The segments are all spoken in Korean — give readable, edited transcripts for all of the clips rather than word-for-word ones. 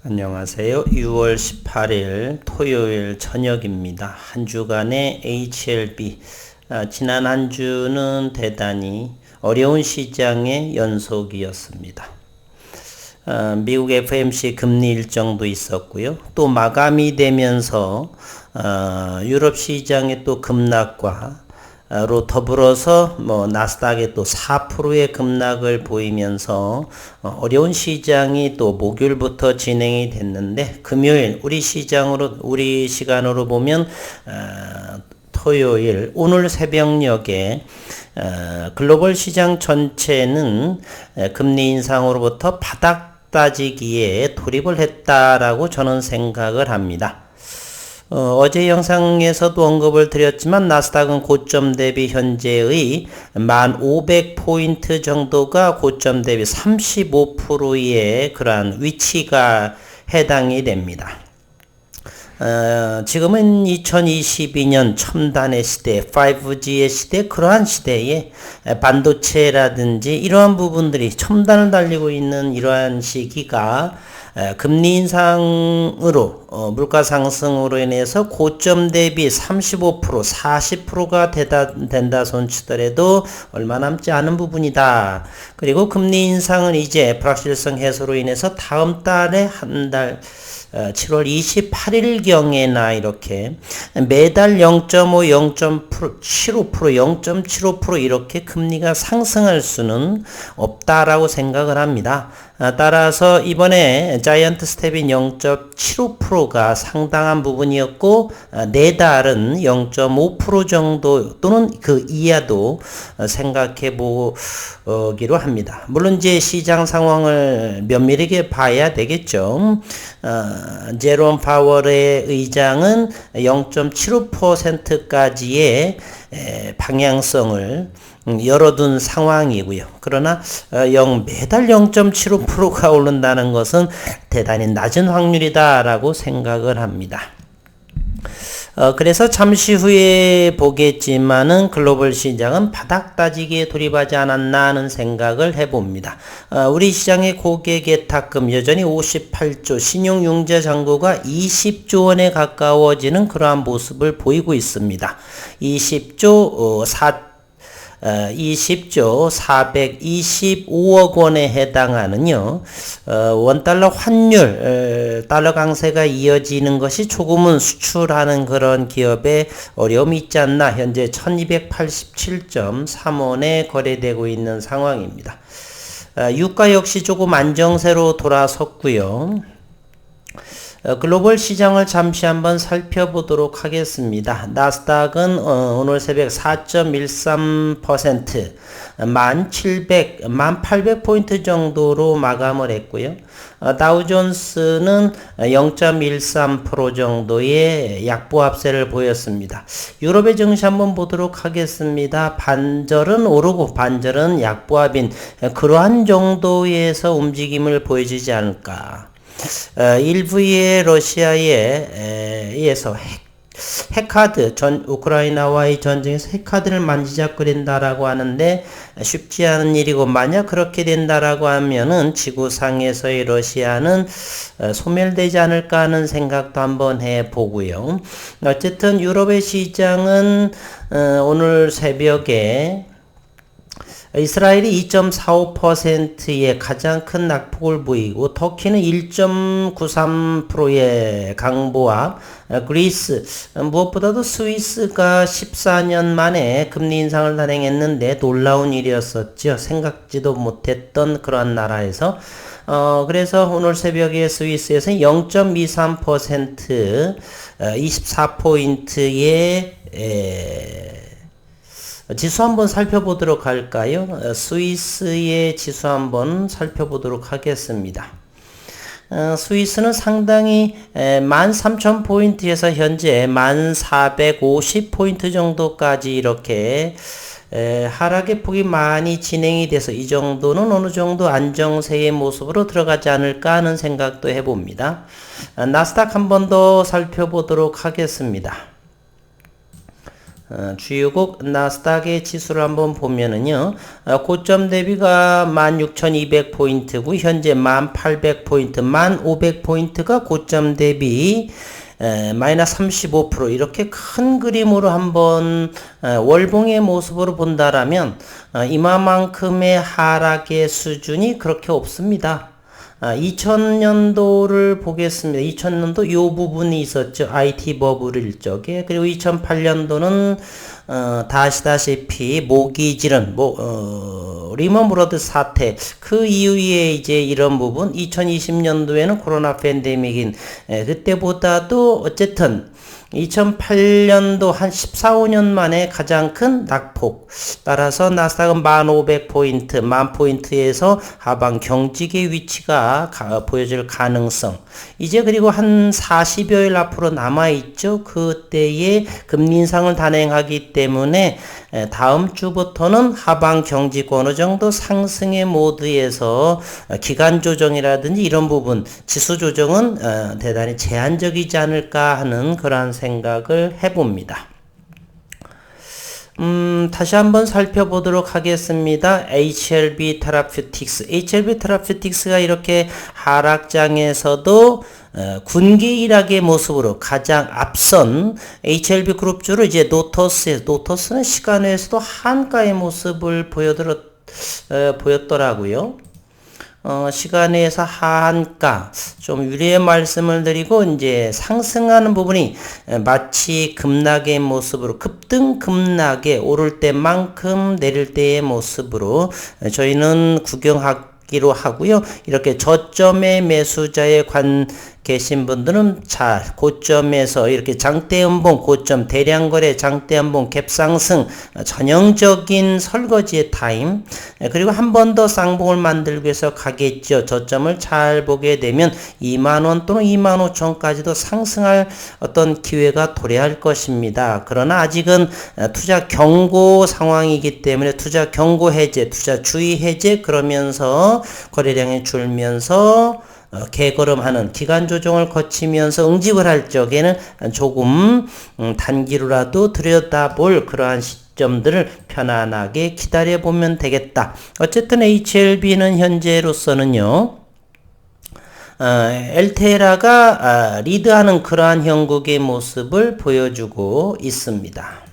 안녕하세요. 6월 18일 토요일 저녁입니다. 한 주간의 HLB. 지난 한 주는 대단히 어려운 시장의 연속이었습니다. 미국 FOMC 금리 일정도 있었고요. 또 마감이 되면서 유럽 시장의 또 급락과 로 더불어서 나스닥에 또 4%의 급락을 보이면서 어려운 시장이 또 목요일부터 진행이 됐는데, 금요일 우리 시간으로 보면 토요일 오늘 새벽녘에 글로벌 시장 전체는 금리 인상으로부터 바닥 다지기에 돌입을 했다라고 저는 생각을 합니다. 어제 영상에서도 언급을 드렸지만 나스닥은 고점 대비 현재의 1500포인트 정도가 고점 대비 35%의 그러한 위치가 해당이 됩니다. 지금은 2022년 첨단의 시대, 5G의 시대, 그러한 시대에 반도체라든지 이러한 부분들이 첨단을 달리고 있는 이러한 시기가 금리 인상으로 물가 상승으로 인해서 고점 대비 35%, 40%가 된다 손치더라도 얼마 남지 않은 부분이다. 그리고 금리 인상은 이제 불확실성 해소로 인해서 다음 달에 한 달 7월 28일경에나 이렇게 매달 0.5, 0.75%, 0.75% 이렇게 금리가 상승할 수는 없다라고 생각을 합니다. 따라서 이번에 자이언트 스텝인 0.75%가 상당한 부분이었고, 내달은 0.5% 정도 또는 그 이하도 생각해 보기로 합니다. 물론 이제 시장 상황을 면밀하게 봐야 되겠죠. 제롬 파월의 의장은 0.75%까지의 방향성을 열어둔 상황이고요. 그러나 매달 0.75%가 오른다는 것은 대단히 낮은 확률이다라고 생각을 합니다. 그래서 잠시 후에 보겠지만은 글로벌 시장은 바닥 다지기에 돌입하지 않았나 하는 생각을 해봅니다. 우리 시장의 고객 예탁금 여전히 58조, 신용융자 잔고가 20조 원에 가까워지는 그러한 모습을 보이고 있습니다. 20조 425억 원에 해당하는요, 원달러 환율, 달러 강세가 이어지는 것이 조금은 수출하는 그런 기업에 어려움이 있지 않나, 현재 1287.3원에 거래되고 있는 상황입니다. 유가 역시 조금 안정세로 돌아섰고요. 글로벌 시장을 잠시 한번 살펴보도록 하겠습니다. 나스닥은 오늘 새벽 4.13%, 1800포인트 정도로 마감을 했고요. 다우존스는 0.13% 정도의 약보합세를 보였습니다. 유럽의 증시 한번 보도록 하겠습니다. 반절은 오르고 반절은 약보합인 그러한 정도에서 움직임을 보여주지 않을까. 일부의 러시아에서 핵카드, 우크라이나와의 전쟁에서 핵카드를 만지작거린다라고 하는데 쉽지 않은 일이고, 만약 그렇게 된다라고 하면은 지구상에서의 러시아는 소멸되지 않을까 하는 생각도 한번 해보고요. 어쨌든 유럽의 시장은 오늘 새벽에 이스라엘이 2.45%의 가장 큰 낙폭을 보이고, 터키는 1.93%의 강보합, 그리스, 무엇보다도 스위스가 14년 만에 금리 인상을 단행했는데 놀라운 일이었었죠. 생각지도 못했던 그러한 나라에서. 그래서 오늘 새벽에 스위스에서 0.23%, 24포인트의 지수 한번 살펴보도록 할까요? 스위스의 지수 한번 살펴보도록 하겠습니다. 스위스는 상당히 13,000포인트에서 현재 1,450포인트 정도까지 이렇게 하락의 폭이 많이 진행이 돼서 이 정도는 어느 정도 안정세의 모습으로 들어가지 않을까 하는 생각도 해봅니다. 나스닥 한 번 더 살펴보도록 하겠습니다. 주요국 나스닥의 지수를 한번 보면은요, 고점 대비가 16,200포인트고, 현재 1,800포인트, 1,500포인트가 고점 대비 마이너스 35% 이렇게 큰 그림으로 한번 월봉의 모습으로 본다라면 이마만큼의 하락의 수준이 그렇게 없습니다. 2000년도를 보겠습니다. 2000년도 요 부분이 있었죠. IT 버블일 적에. 그리고 2008년도는 다 아시다시피 모기지른 리먼 브러드 사태 그 이후에 이제 이런 부분 2020년도에는 코로나 팬데믹인 그때보다도 어쨌든 2008년도 한 14, 5년 만에 가장 큰 낙폭. 따라서 나스닥은 1500포인트, 10,000포인트에서 하방 경직의 위치가 보여질 가능성. 이제 그리고 한 40여일 앞으로 남아있죠. 그때에 금리 인상을 단행하기 때문에 다음 주부터는 하방 경직 어느 정도 상승의 모드에서 기간 조정이라든지 이런 부분, 지수 조정은 대단히 제한적이지 않을까 하는 그러한 생각을 해봅니다. 다시 한번 살펴보도록 하겠습니다. HLB 테라퓨틱스. HLB 테라퓨틱스가 이렇게 하락장에서도 군기 일학의 모습으로 가장 앞선 HLB 그룹주로 이제 노토스는 시간에서도 한가의 모습을 보였더라고요. 시간에서 하한가 좀 유리의 말씀을 드리고 이제 상승하는 부분이 마치 급락의 모습으로 급등 급락에 오를 때만큼 내릴 때의 모습으로 저희는 구경하기로 하고요. 이렇게 저점의 매수자에 계신 분들은 잘 고점에서 이렇게 장대음봉 고점 대량거래 장대음봉 갭상승 전형적인 설거지의 타임 그리고 한 번 더 쌍봉을 만들기 위해서 가겠죠. 저점을 잘 보게 되면 2만원 또는 25,000까지도 상승할 어떤 기회가 도래할 것입니다. 그러나 아직은 투자 경고 상황이기 때문에 투자 경고 해제 투자 주의 해제 그러면서 거래량이 줄면서 개걸음하는 기간 조정을 거치면서 응집을 할 적에는 조금 단기로라도 들여다볼 그러한 시점들을 편안하게 기다려보면 되겠다. 어쨌든 HLB는 현재로서는요. 엘테라가 리드하는 그러한 형국의 모습을 보여주고 있습니다.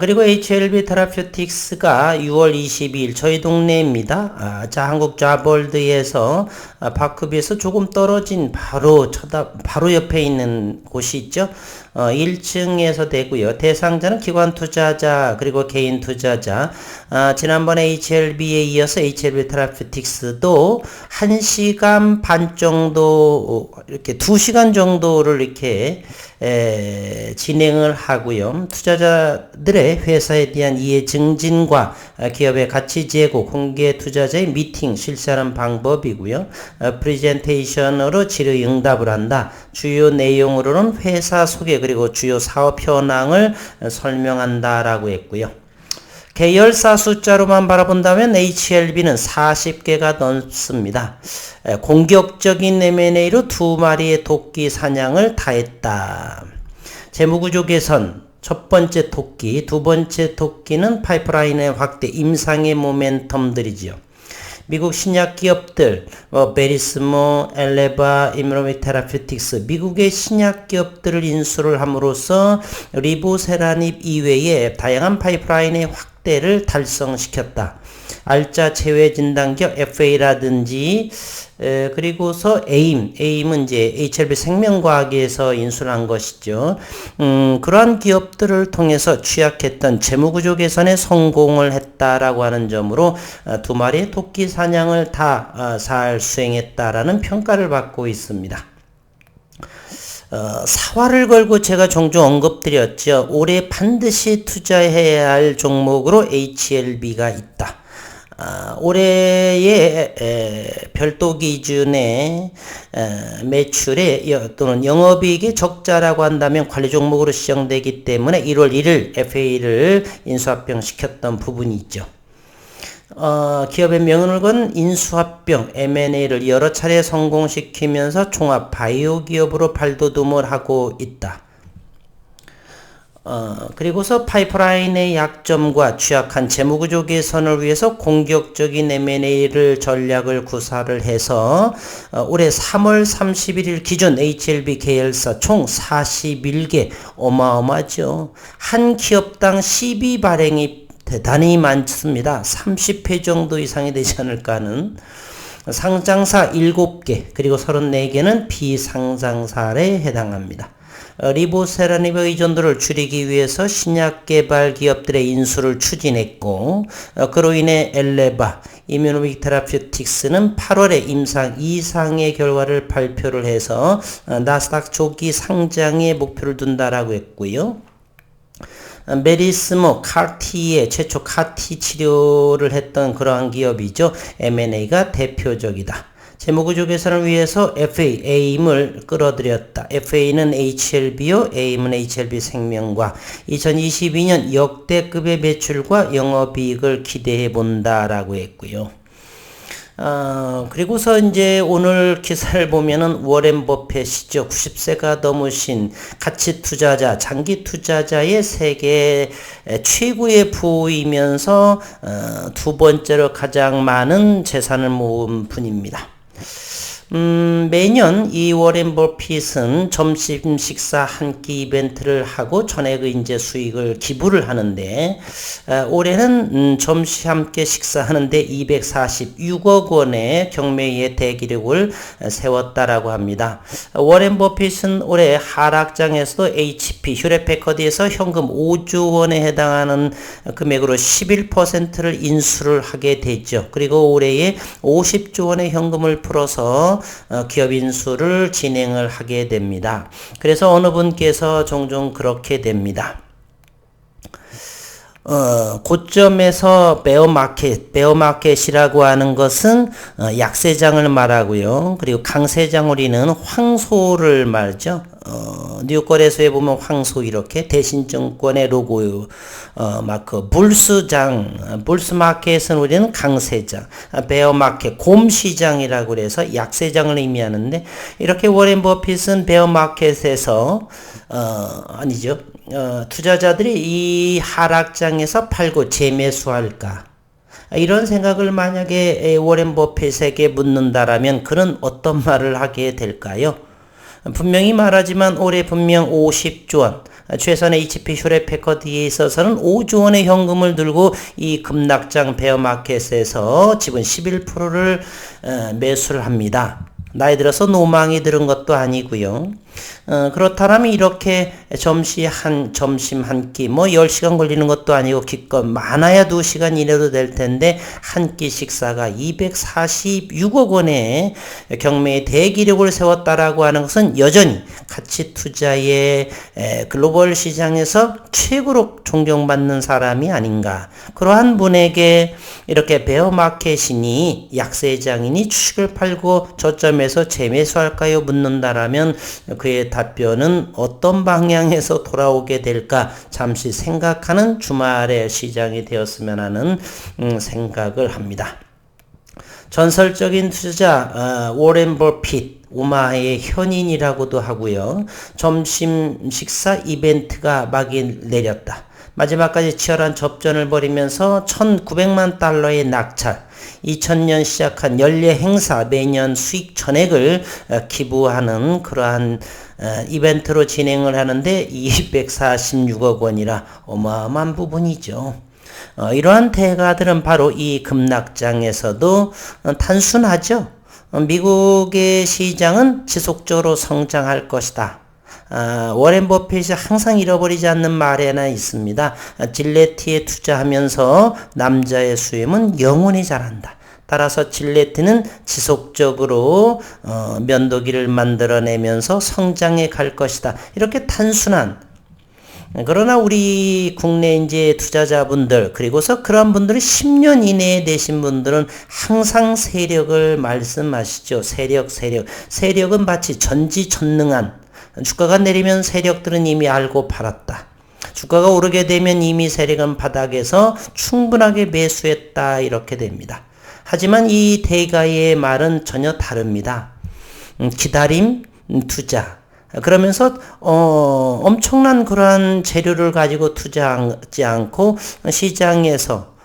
그리고 HLB 테라퓨틱스가 6월 22일 저희 동네입니다. 자, 한국 자볼드에서 바크비에서 조금 떨어진 바로 옆에 있는 곳이 있죠. 1층에서 되고요. 대상자는 기관 투자자 그리고 개인 투자자. 지난번에 HLB에 이어서 HLB 테라퓨틱스도 1시간 반 정도 이렇게 2시간 정도를 이렇게 진행을 하고요. 투자자들의 회사에 대한 이해 증진과 기업의 가치 제고, 공개 투자자의 미팅 실시하는 방법이고요. 프레젠테이션으로 질의 응답을 한다. 주요 내용으로는 회사 소개 그리고 주요 사업 현황을 설명한다라고 했고요. 계열사 숫자로만 바라본다면 HLB는 40개가 넘습니다. 공격적인 M&A로 2마리의 토끼 사냥을 다했다. 재무구조 개선 첫 번째 토끼, 두 번째 토끼는 파이프라인의 확대, 임상의 모멘텀들이지요. 미국 신약 기업들, 베리스모, 엘레바, 이뮤노믹 테라퓨틱스, 미국의 신약 기업들을 인수를 함으로써 리보세라닙 이외에 다양한 파이프라인의 확대를 달성시켰다. 알짜 체외 진단기업 FA라든지 그리고서 AIM은 이제 HLB 생명과학에서 인수를 한 것이죠. 그러한 기업들을 통해서 취약했던 재무구조 개선에 성공을 했다라고 하는 점으로 2마리의 토끼 사냥을 다 잘 수행했다라는 평가를 받고 있습니다. 사활을 걸고 제가 종종 언급드렸죠. 올해 반드시 투자해야 할 종목으로 HLB가 있다. 올해의 별도 기준의 매출에 또는 영업이익이 적자라고 한다면 관리 종목으로 시정되기 때문에 1월 1일 FA를 인수합병시켰던 부분이 있죠. 기업의 명운을 건 인수합병 M&A를 여러 차례 성공시키면서 종합 바이오 기업으로 발돋움을 하고 있다. 그리고서 파이프라인의 약점과 취약한 재무구조 개선을 위해서 공격적인 M&A를 전략을 구사를 해서 올해 3월 31일 기준 HLB 계열사 총 41개, 어마어마하죠. 한 기업당 시비 발행이 대단히 많습니다. 30회 정도 이상이 되지 않을까 하는. 상장사 7개, 그리고 34개는 비상장사에 해당합니다. 리보세라닙 의존도를 줄이기 위해서 신약 개발 기업들의 인수를 추진했고, 그로 인해 엘레바, 이뮤노빅 테라퓨틱스는 8월에 임상 이상의 결과를 발표를 해서 나스닥 조기 상장에 목표를 둔다라고 했고요. 메리스모, 카티의 최초 카티 치료를 했던 그러한 기업이죠. M&A가 대표적이다. 재무구조 개선을 위해서 FA, 에임을 끌어들였다. FA는 HLB요, 에임은 HLB 생명과 2022년 역대급의 매출과 영업이익을 기대해 본다라고 했고요. 그리고서 이제 오늘 기사를 보면은 워렌 버핏이죠. 90세가 넘으신 가치 투자자, 장기 투자자의 세계 최고의 부이면서 두 번째로 가장 많은 재산을 모은 분입니다. 매년 이 워렌 버핏은 점심 식사 한 끼 이벤트를 하고 전액의 이제 수익을 기부를 하는데, 올해는 점심 함께 식사하는데 246억 원의 경매의 대기록을 세웠다라고 합니다. 워렌 버핏은 올해 하락장에서도 HP, 휴렛패커드에서 현금 5조 원에 해당하는 금액으로 11%를 인수를 하게 됐죠. 그리고 올해에 50조 원의 현금을 풀어서 기업 인수를 진행을 하게 됩니다. 그래서 어느 분께서 종종 그렇게 됩니다. 고점에서 베어마켓이라고 하는 것은 약세장을 말하고요. 그리고 강세장 우리는 황소를 말죠. 뉴욕거래소에 보면 황소 이렇게 대신증권의 로고 마크, 불스마켓은 우리는 강세장, 베어마켓, 곰시장이라고 그래서 약세장을 의미하는데, 이렇게 워렌 버핏은 베어마켓에서 아니죠. 투자자들이 이 하락장에서 팔고 재매수할까? 이런 생각을 만약에 워렌 버핏에게 묻는다라면 그는 어떤 말을 하게 될까요? 분명히 말하지만 올해 분명 50조 원, 최선 HP 휴렛패커드에 있어서는 5조 원의 현금을 들고 이 급락장 베어마켓에서 지분 11%를 매수를 합니다. 나이 들어서 노망이 들은 것도 아니고요. 그렇다면 이렇게 점심 한 끼, 10시간 걸리는 것도 아니고 기껏 많아야 2시간 이내로 될 텐데, 한 끼 식사가 246억 원의 경매의 대기록을 세웠다라고 하는 것은 여전히 가치 투자의 글로벌 시장에서 최고로 존경받는 사람이 아닌가. 그러한 분에게 이렇게 베어마켓이니 약세장이니 주식을 팔고 저점에서 재매수할까요? 묻는다라면 그의 답변은 어떤 방향에서 돌아오게 될까 잠시 생각하는 주말의 시장이 되었으면 하는 생각을 합니다. 전설적인 투자자 워렌 버핏, 오마의 현인이라고도 하고요. 점심 식사 이벤트가 막이 내렸다. 마지막까지 치열한 접전을 벌이면서 1,900만 달러의 낙찰, 2000년 시작한 연례 행사 매년 수익 전액을 기부하는 그러한 이벤트로 진행을 하는데 246억 원이라 어마어마한 부분이죠. 이러한 대가들은 바로 이 급락장에서도 단순하죠. 미국의 시장은 지속적으로 성장할 것이다. 워렌 버핏이 항상 잃어버리지 않는 말이 하나 있습니다. 질레티에 투자하면서 남자의 수염은 영원히 자란다. 따라서 질레티는 지속적으로 면도기를 만들어내면서 성장해 갈 것이다. 이렇게 단순한, 그러나 우리 국내 이제 투자자분들, 그리고서 그런 분들이 10년 이내에 되신 분들은 항상 세력을 말씀하시죠. 세력은 마치 전지전능한, 주가가 내리면 세력들은 이미 알고 팔았다. 주가가 오르게 되면 이미 세력은 바닥에서 충분하게 매수했다. 이렇게 됩니다. 하지만 이 대가의 말은 전혀 다릅니다. 기다림, 투자. 그러면서 엄청난 그러한 재료를 가지고 투자하지 않고 시장에서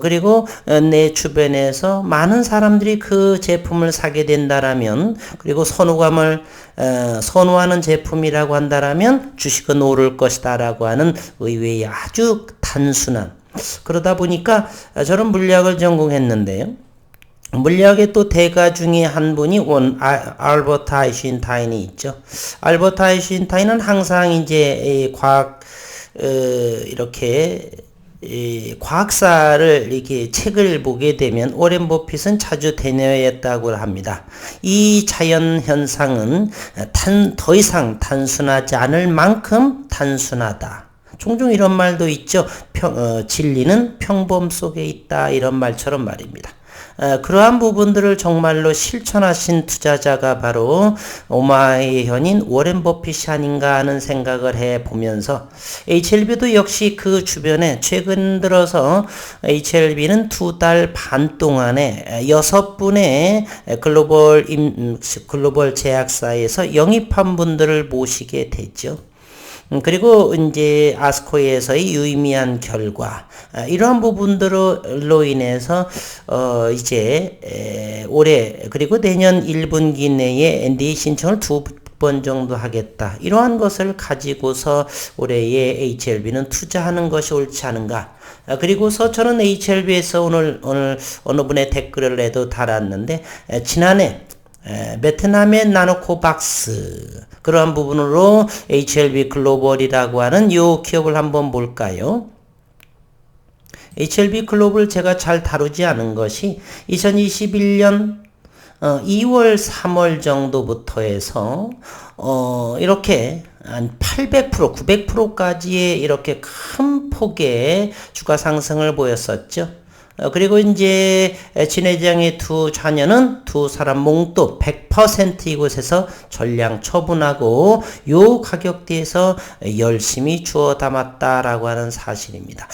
그리고 내 주변에서 많은 사람들이 그 제품을 사게 된다라면, 그리고 선호감을 선호하는 제품이라고 한다라면 주식은 오를 것이다라고 하는 의외의 아주 단순한, 그러다 보니까 저는 물리학을 전공했는데요. 물리학의 또 대가 중에 한 분이 알버트 아인슈타인이 있죠. 알버트 아인슈타인은 항상 이제 과학 이렇게 과학사를 이렇게 책을 보게 되면 워렌 버핏은 자주 대뇌했다고 합니다. 이 자연 현상은 더 이상 단순하지 않을 만큼 단순하다. 종종 이런 말도 있죠. 진리는 평범 속에 있다, 이런 말처럼 말입니다. 그러한 부분들을 정말로 실천하신 투자자가 바로 오마이의 현인 워렌 버핏이 아닌가 하는 생각을 해보면서, HLB도 역시 그 주변에 최근 들어서 HLB는 2달 반 동안에 6분의 글로벌 제약사에서 영입한 분들을 모시게 됐죠. 그리고 이제 아스코에서의 유의미한 결과, 이러한 부분들로 인해서 이제 올해 그리고 내년 1분기 내에 NDA 신청을 2번 정도 하겠다, 이러한 것을 가지고서 올해의 HLB는 투자하는 것이 옳지 않은가. 그리고서 저는 HLB에서 오늘 어느 분의 댓글을 해도 달았는데, 지난해 베트남의 나노코박스, 그러한 부분으로 HLB 글로벌이라고 하는 요 기업을 한번 볼까요? HLB 글로벌 제가 잘 다루지 않은 것이 2021년 2월, 3월 정도부터 해서 이렇게 한 800%, 900%까지의 이렇게 큰 폭의 주가 상승을 보였었죠. 그리고 이제 진회장의 두 자녀는 두 사람 몽또 100% 이곳에서 전량 처분하고 요 가격대에서 열심히 주워 담았다라고 하는 사실입니다.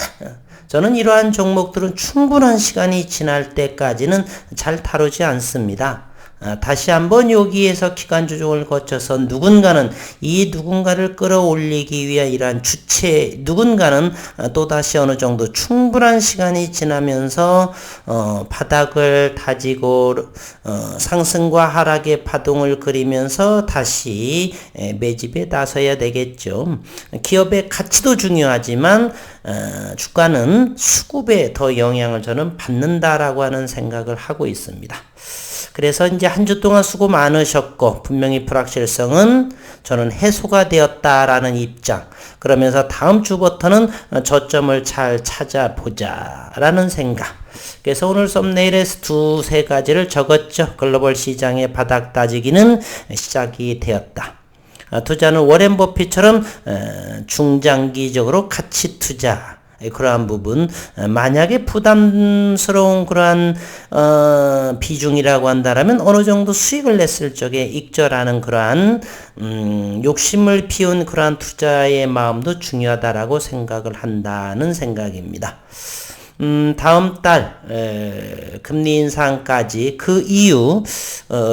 저는 이러한 종목들은 충분한 시간이 지날 때까지는 잘 다루지 않습니다. 다시 한번 여기에서 기간 조정을 거쳐서 누군가를 끌어올리기 위한 이러한 주체, 누군가는 또다시 어느 정도 충분한 시간이 지나면서 바닥을 다지고 상승과 하락의 파동을 그리면서 다시 매집에 나서야 되겠죠. 기업의 가치도 중요하지만 주가는 수급에 더 영향을 저는 받는다라고 하는 생각을 하고 있습니다. 그래서 이제 한 주 동안 수고 많으셨고, 분명히 불확실성은 저는 해소가 되었다라는 입장. 그러면서 다음 주부터는 저점을 잘 찾아보자 라는 생각. 그래서 오늘 썸네일에서 두세 가지를 적었죠. 글로벌 시장의 바닥 다지기는 시작이 되었다. 투자는 워렌 버핏처럼 중장기적으로 가치 투자, 그러한 부분, 만약에 부담스러운 그러한 비중이라고 한다라면 어느 정도 수익을 냈을 적에 익절하는 그러한 욕심을 피운 그러한 투자의 마음도 중요하다라고 생각을 한다는 생각입니다. 다음 달 금리 인상까지, 그 이후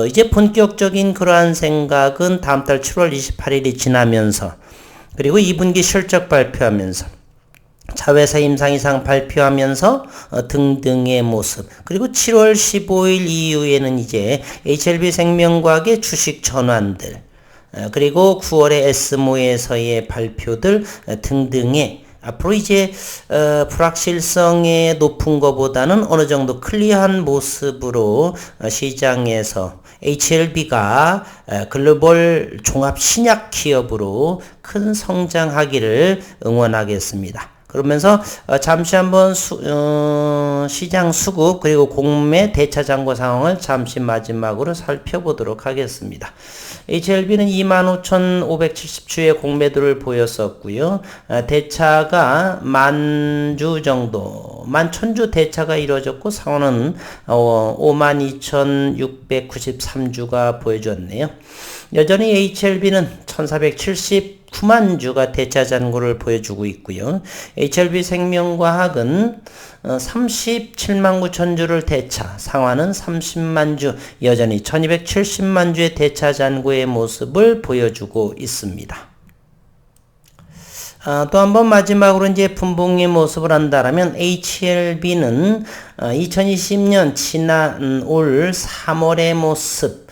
이제 본격적인 그러한 생각은 다음 달 7월 28일이 지나면서, 그리고 2분기 실적 발표하면서, 자회사 임상이상 발표하면서 등등의 모습, 그리고 7월 15일 이후에는 이제 HLB 생명과학의 주식 전환들, 그리고 9월에 에스모에서의 발표들 등등의 앞으로 이제 불확실성의 높은 것보다는 어느 정도 클리어한 모습으로 시장에서 HLB가 글로벌 종합 신약 기업으로 큰 성장하기를 응원하겠습니다. 그러면서 잠시 한번 시장 수급 그리고 공매 대차 잔고 상황을 잠시 마지막으로 살펴보도록 하겠습니다. HLB는 25,570주의 공매도를 보였었고요. 대차가 10,000주 정도, 11,000주 대차가 이루어졌고, 상호는 52,693주가 보여줬네요. 여전히 HLB는 1470 9만 주가 대차 잔고를 보여주고 있고요. HLB 생명과학은 37만 9천 주를 대차, 상환은 30만 주, 여전히 1270만 주의 대차 잔고의 모습을 보여주고 있습니다. 또 한 번 마지막으로 이제 분봉의 모습을 한다라면 HLB는 2020년 지난 올 3월의 모습,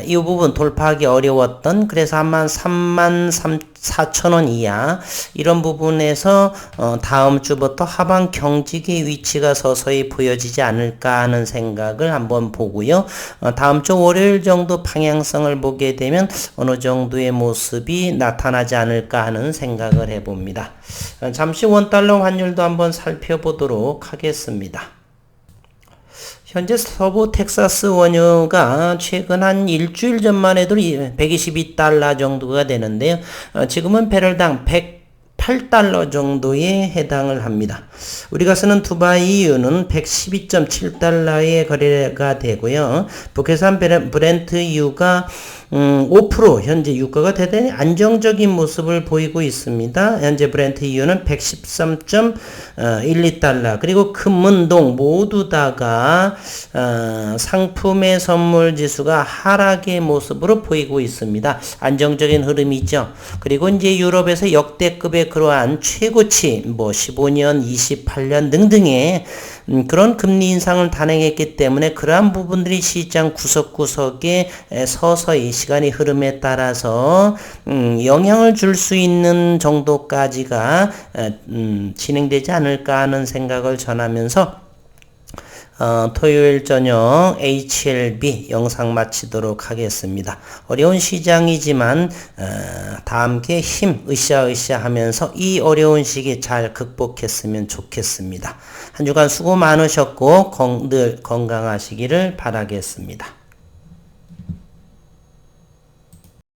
이 부분 돌파하기 어려웠던, 그래서 한 34,000원 이하 이런 부분에서 다음 주부터 하방 경직의 위치가 서서히 보여지지 않을까 하는 생각을 한번 보고요. 다음 주 월요일 정도 방향성을 보게 되면 어느 정도의 모습이 나타나지 않을까 하는 생각을 해봅니다. 잠시 원달러 환율도 한번 살펴보도록 하겠습니다. 현재 서부 텍사스 원유가 최근 한 일주일 전만 해도 122달러 정도가 되는데요. 지금은 배럴당 108달러 정도에 해당을 합니다. 우리가 쓰는 두바이 유는 112.7달러에 거래가 되고요. 북해산 브렌트 유가 5% 현재 유가가 대단히 안정적인 모습을 보이고 있습니다. 현재 브렌트 이유는 113.12달러. 그리고 금은동 모두 다가 상품의 선물 지수가 하락의 모습으로 보이고 있습니다. 안정적인 흐름이죠. 그리고 이제 유럽에서 역대급의 그러한 최고치 15년, 28년 등등의 그런 금리 인상을 단행했기 때문에 그러한 부분들이 시장 구석구석에 서서히 시간의 흐름에 따라서 영향을 줄 수 있는 정도까지가 진행되지 않을까 하는 생각을 전하면서 토요일 저녁 HLB 영상 마치도록 하겠습니다. 어려운 시장이지만 다 함께 힘 으쌰으쌰 하면서 이 어려운 시기 잘 극복했으면 좋겠습니다. 한 주간 수고 많으셨고 늘 건강하시기를 바라겠습니다.